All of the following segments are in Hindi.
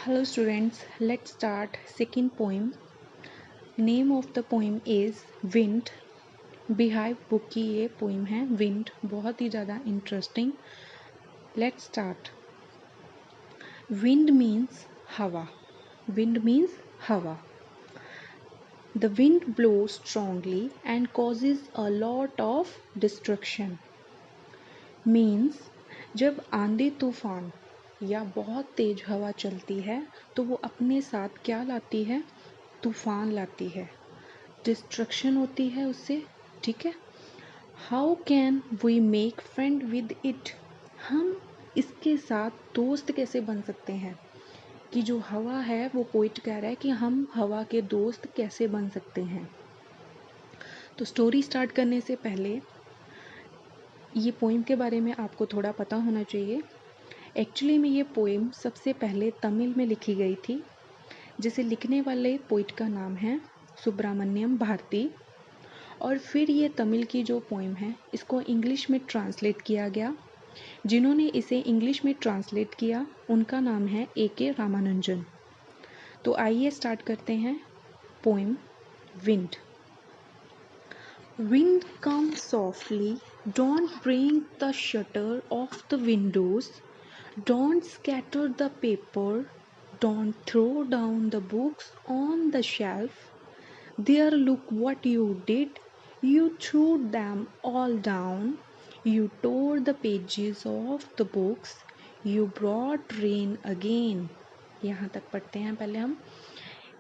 Hello students, let's start second poem. Name of the poem is Wind. Beehive book की ये poem है Wind, बहुत ही ज़्यादा interesting. Let's start. Wind means हवा. Wind means हवा. The wind blows strongly and causes a lot of destruction. Means जब आंधी तूफान या बहुत तेज हवा चलती है तो वो अपने साथ क्या लाती है? तूफान लाती है, डिस्ट्रक्शन होती है उससे. ठीक है. How can we make friend with it? हम इसके साथ दोस्त कैसे बन सकते हैं? कि जो हवा है वो पोइट कह रहा है कि हम हवा के दोस्त कैसे बन सकते हैं. तो स्टोरी स्टार्ट करने से पहले ये पोइम के बारे में आपको थोड़ा पता होना चाहिए. एक्चुअली में ये पोइम सबसे पहले तमिल में लिखी गई थी, जिसे लिखने वाले पोइट का नाम है सुब्रमण्यम भारती. और फिर ये तमिल की जो पोइम है इसको इंग्लिश में ट्रांसलेट किया गया. जिन्होंने इसे इंग्लिश में ट्रांसलेट किया उनका नाम है A.K. रामानुजन. तो आइए स्टार्ट करते हैं poem wind. Wind comes softly, don't break the shutter of the windows, don't scatter the paper, don't throw down the books on the shelf. There, look what you did. You threw them all down. You tore the pages of the books. You brought rain again. यहाँ तक पढ़ते हैं पहले हम.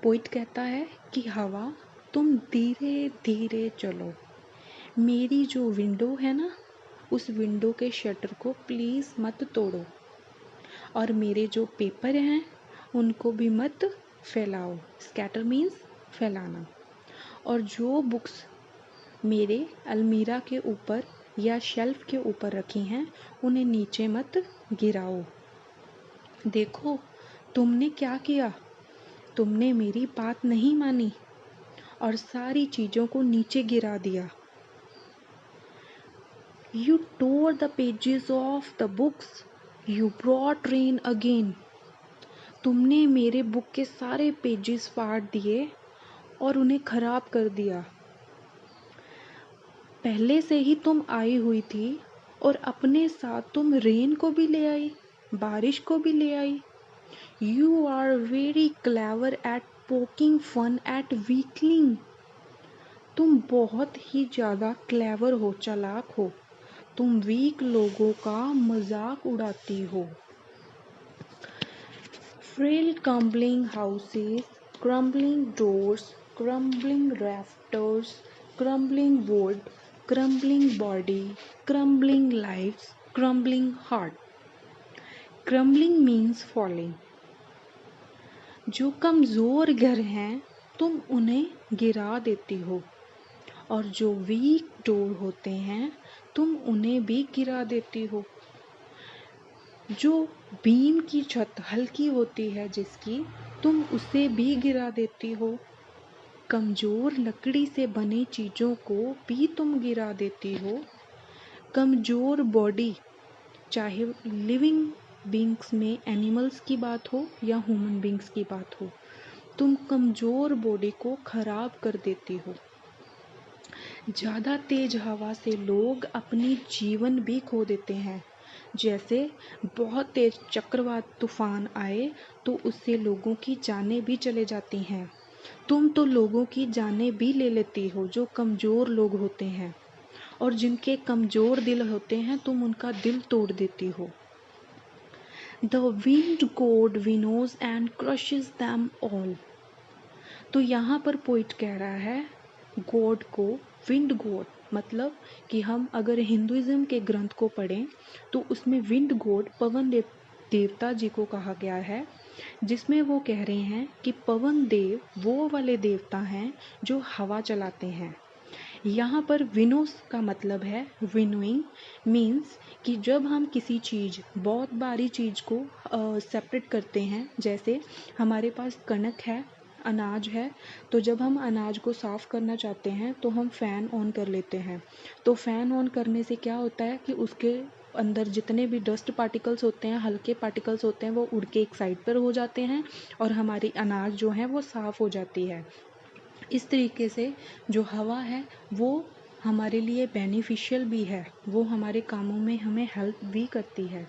पोइट कहता है कि हवा तुम धीरे धीरे चलो. मेरी जो विंडो है ना, उस विंडो के शटर को प्लीज़ मत तोड़ो. और मेरे जो पेपर हैं उनको भी मत फैलाओ. स्कैटर मीन्स फैलाना. और जो बुक्स मेरे अलमीरा के ऊपर या शेल्फ के ऊपर रखी हैं उन्हें नीचे मत गिराओ. देखो तुमने क्या किया. तुमने मेरी बात नहीं मानी और सारी चीज़ों को नीचे गिरा दिया. You tore the pages of the books. You brought rain again. तुमने मेरे बुक के सारे पेजेस फाड़ दिए और उन्हें खराब कर दिया. पहले से ही तुम आई हुई थी और अपने साथ तुम रेन को भी ले आई, बारिश को भी ले आई. You are very clever at poking fun at weakling. तुम बहुत ही ज़्यादा क्लेवर हो, चालाक हो. तुम वीक लोगों का मजाक उड़ाती हो. Frail crumbling houses, crumbling doors, crumbling rafters, crumbling wood, crumbling body, crumbling lives, crumbling heart. Crumbling means falling. जो कमज़ोर घर हैं तुम उन्हें गिरा देती हो, और जो वीक डोर होते हैं तुम उन्हें भी गिरा देती हो. जो बीम की छत हल्की होती है जिसकी, तुम उसे भी गिरा देती हो. कमज़ोर लकड़ी से बनी चीज़ों को भी तुम गिरा देती हो. कमज़ोर बॉडी, चाहे लिविंग बींग्स में एनिमल्स की बात हो या ह्यूमन बींग्स की बात हो, तुम कमज़ोर बॉडी को ख़राब कर देती हो. ज़्यादा तेज हवा से लोग अपनी जीवन भी खो देते हैं. जैसे बहुत तेज चक्रवात तूफान आए तो उससे लोगों की जानें भी चले जाती हैं. तुम तो लोगों की जानें भी ले लेती हो जो कमज़ोर लोग होते हैं, और जिनके कमज़ोर दिल होते हैं तुम उनका दिल तोड़ देती हो. The wind god winnows and crushes them all. तो यहाँ पर पोइट कह रहा है गॉड को विंड गॉड, मतलब कि हम अगर हिंदुइज्म के ग्रंथ को पढ़ें तो उसमें विंड गॉड पवन देवता जी को कहा गया है, जिसमें वो कह रहे हैं कि पवन देव वो वाले देवता हैं जो हवा चलाते हैं. यहाँ पर विनोस का मतलब है विनोइंग. मीन्स कि जब हम किसी चीज़, बहुत बारी चीज़ को सेपरेट करते हैं, जैसे हमारे पास कणक है, अनाज है, तो जब हम अनाज को साफ़ करना चाहते हैं तो हम फ़ैन ऑन कर लेते हैं. तो फ़ैन ऑन करने से क्या होता है कि उसके अंदर जितने भी डस्ट पार्टिकल्स होते हैं, हल्के पार्टिकल्स होते हैं, वो उड़ के एक साइड पर हो जाते हैं और हमारी अनाज जो है वो साफ़ हो जाती है। इस तरीके से जो हवा है वो हमारे लिए बेनिफिशियल भी है, वो हमारे कामों में हमें हेल्प भी करती है।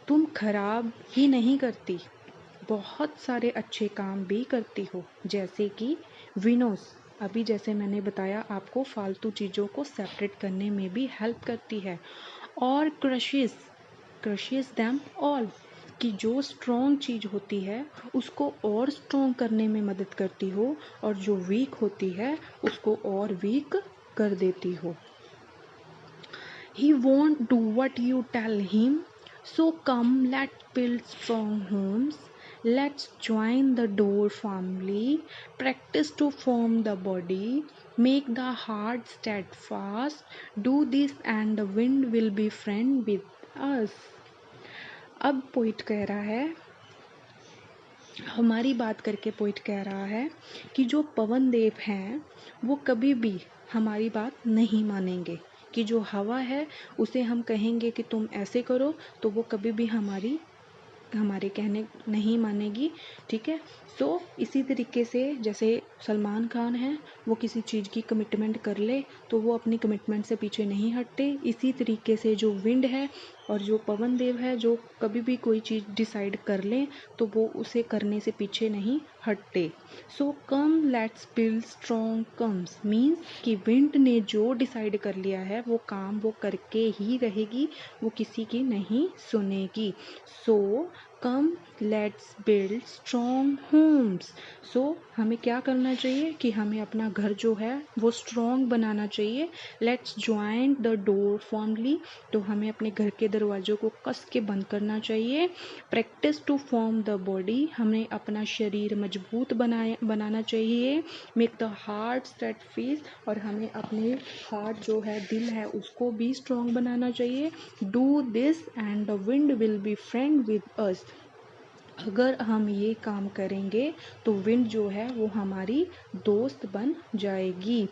तुम खराब ही नहीं करती, बहुत सारे अच्छे काम भी करती हो, जैसे कि विनोस, अभी जैसे मैंने बताया आपको, फालतू चीज़ों को सेपरेट करने में भी हेल्प करती है। और क्रशेस दैम ऑल, कि जो स्ट्रॉन्ग चीज़ होती है उसको और स्ट्रॉन्ग करने में मदद करती हो, और जो वीक होती है उसको और वीक कर देती हो। He won't do what you tell him, so come let's build strong homes. Let's join the door family, practice to form the body, make the heart steadfast. Do this and the wind will be friend with us. अब पोइट कह रहा है, हमारी बात करके पोइट कह रहा है कि जो पवन देव हैं वो कभी भी हमारी बात नहीं मानेंगे, कि जो हवा है उसे हम कहेंगे कि तुम ऐसे करो तो वो कभी भी हमारे कहने नहीं मानेगी। ठीक है, तो इसी तरीके से जैसे सलमान खान है, वो किसी चीज़ की कमिटमेंट कर ले तो वो अपनी कमिटमेंट से पीछे नहीं हटते, इसी तरीके से जो विंड है और जो पवन देव है, जो कभी भी कोई चीज़ डिसाइड कर लें तो वो उसे करने से पीछे नहीं हटते। So come let's build strong comes means कि विंड ने जो डिसाइड कर लिया है वो काम वो करके ही रहेगी, वो किसी की नहीं सुनेगी। So come let's build strong homes. So हमें क्या करना चाहिए कि हमें अपना घर जो है वो स्ट्रॉन्ग बनाना चाहिए। Let's join the door formally, तो हमें अपने घर के दरवाज़ों को कस के बंद करना चाहिए। Practice to form the body, हमें अपना शरीर मजबूत बनाना चाहिए। मेक द हार्ट स्टेडफास्ट, और हमें अपने हार्ट जो है, दिल है, उसको भी स्ट्रॉन्ग बनाना चाहिए। Do this and the wind will be friend with us, अगर हम ये काम करेंगे तो विंड जो है वो हमारी दोस्त बन जाएगी।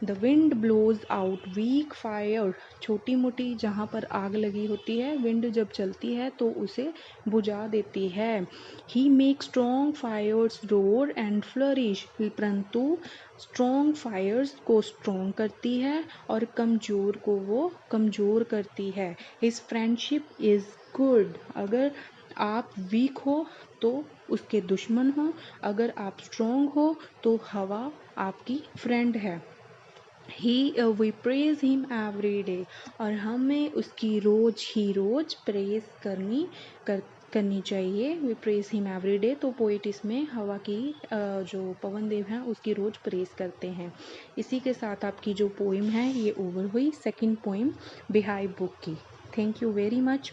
The wind blows out weak fire, छोटी मोटी जहाँ पर आग लगी होती है, विंड जब चलती है तो उसे बुझा देती है। He make strong fires roar and flourish, परंतु स्ट्रॉन्ग फायर्स को स्ट्रॉन्ग करती है और कमज़ोर को वो कमज़ोर करती है। हिज फ्रेंडशिप इज़ गुड, अगर आप वीक हो तो उसके दुश्मन हो, अगर आप स्ट्रॉन्ग हो तो हवा आपकी फ्रेंड है। We praise him every day, और हमें उसकी रोज प्रेज करनी चाहिए। We praise him every day, तो पोइट इसमें हवा की जो पवन देव हैं उसकी रोज प्रेज करते हैं। इसी के साथ आपकी जो पोइम है ये ओवर हुई, सेकंड पोइम बिहाइव बुक की। Thank you very much.